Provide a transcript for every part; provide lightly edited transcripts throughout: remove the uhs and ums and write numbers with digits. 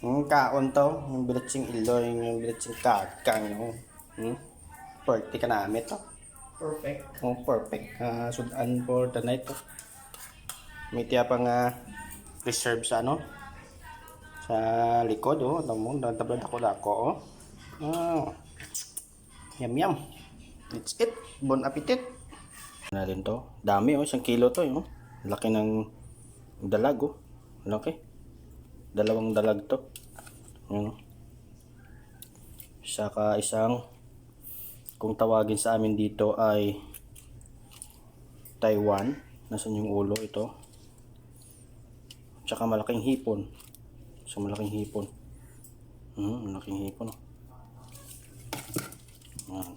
Yung kaon to, yung bilitsing iloy, yung bilitsing kakang, yung Perti ka namin to. Perfect. Oh, perfect. Sudan for the night to. May tiya pang reserve sa ano, sa likod, oh. Alam mo, natablad ako dako, oh. Oh, yum yum. It's it. Bon appetit. Na din to. Dami, oh. 1 kilo to, oh. Laki ng dalag, oh. Laki. 2 dalag to. Ano? Saka isang, kung tawagin sa amin dito ay Taiwan. Nasaan yung ulo ito? Tsaka malaking hipon. So malaking hipon. Malaking hipon. Oh.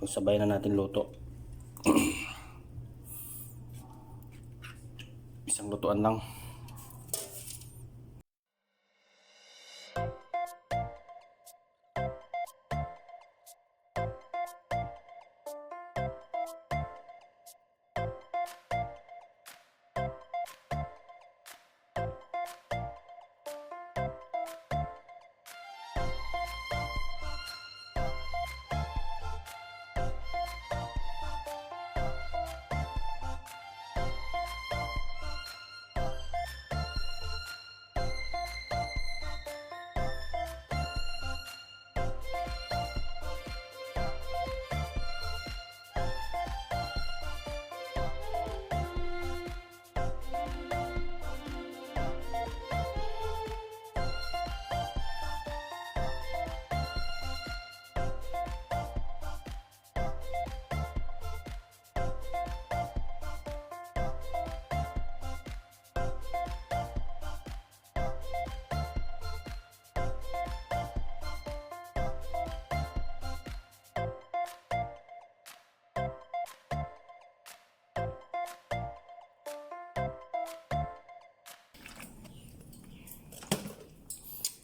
Pagsabay na natin luto. Isang lutuan lang.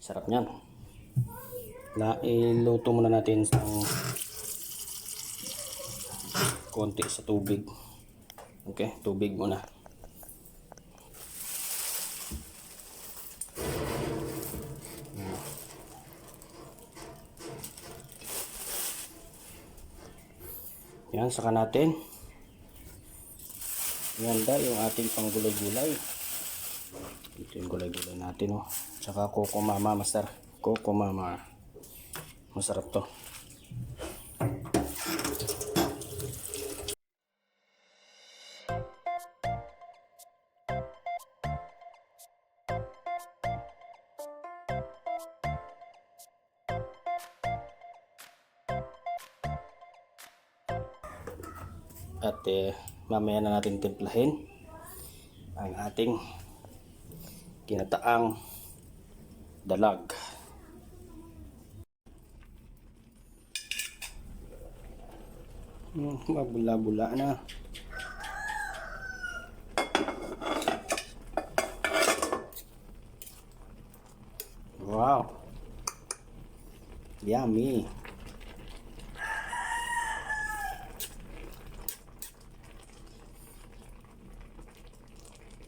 Sarap niyan. Iluto muna natin ng konti sa tubig. Okay, tubig muna. Yan, saka natin ihanda yung ating panggulay-gulay. Ito yung gulay-gulay natin, oh. Tsaka Coco Mama, master. Coco Mama. Masarap to. At mamaya na natin timplahin ang ating kinataang dalag. Mabula-bula na. Wow. Yummy.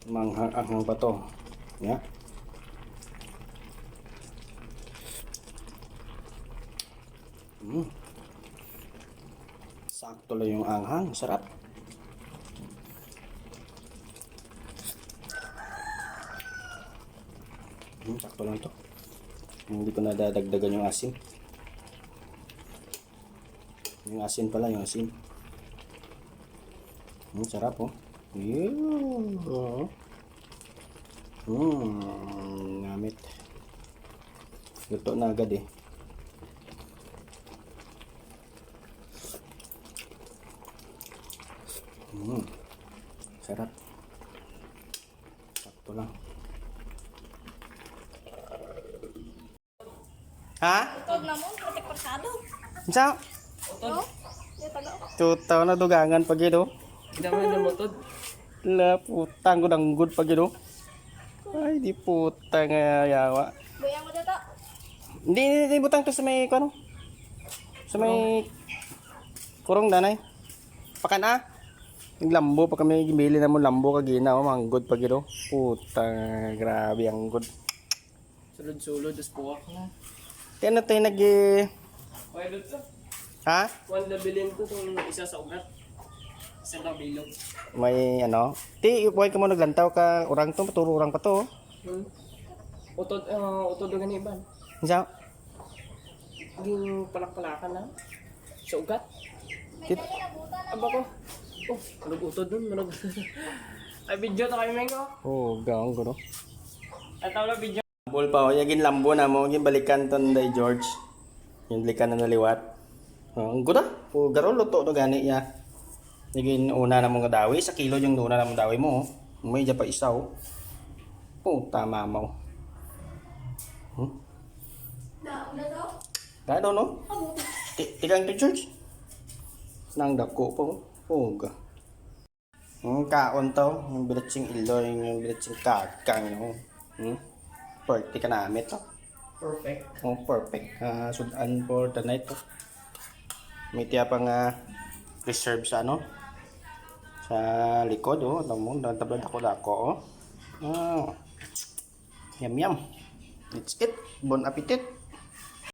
Manghang-anghang pa to. Yeah. Sakto lang yung anghang. Sarap. Sakto lang to. Hindi ko na dadagdagan yung asin. Yung asin pala, yung asin. Sarap, oh. Yeah. Ngamit. Luto na agad eh. Sarap. Sakto lang. Ha? Utod na mo, protek pasado. Sa? No? Ya taga. Tutaw na dugangan pag ito. Hindi naman na motod. La putang ko ng good pag ito. Ay di putang yawa. Bayang mo dito. Hindi butang to sa may ano? Sa may kurong danay. Pakan yung lambo pag kami gimili na mo lambo kagina manggod pag ito. Putang grabe ang good. Sulod-sulod, tas puwak na. Kaya na tayo Okay, dito. ha? Kung nabilin ko itong isa sa ugat. Isa na bilog. May ano? Ti, buhay ka mo naglantaw ka. Urang to, maturo urang pa to. Utod na ganiban. Isa? Naging palak-palakan na. Sa ugat. Tit, Aba ko. Oh, manog utod dun, manog. Ay, video na kayo, Mengo. oh, gawang gulo. Ay, tawag na video. Bol pa, o, yagin lambo na mo. Yung balikan to day George. Yung balikan na naliwat. Ang guda. O, garo, luto to gani ya. Yagin una na mong dawi. Sa kilo yung una na mong dawi mo. May dya pa isaw. Puta mamaw. Daon na daw. Kaya daw, no? Tigang to George. Nang dako po. Puga. Yung kaon to. Yung bilitsing iloy. Yung bilitsing kakang. Perti ka namin to. Perfect. Oh, perfect. Sudan for the night to. May tiya pang preserve sa ano? Sa likod, oh. Alam mo, natablad ako, oh. Yum, yum. It's it. Bon appetit.